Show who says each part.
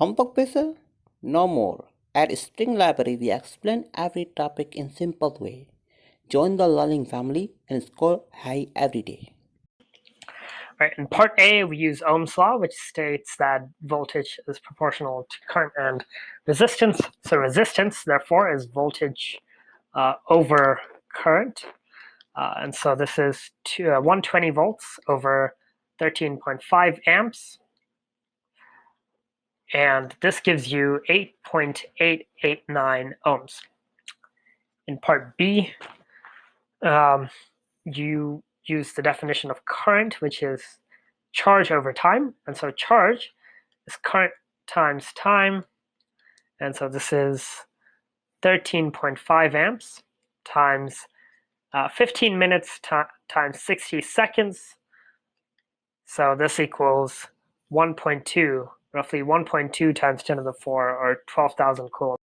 Speaker 1: Homework pressure? No more. At Spring Library, we explain every topic in simple way. Join the learning family and score high every day.
Speaker 2: Right, in part A, we use Ohm's law, which states that voltage is proportional to current and resistance. So resistance, therefore, is voltage over current. And so this is 120 volts over 13.5 amps. And this gives you 8.889 ohms. In part B, you use the definition of current, which is charge over time. And so charge is current times time. And so this is 13.5 amps times 15 minutes times 60 seconds. So this equals 1.2, roughly 1.2 times 10 to the 4, or 12,000 coulombs.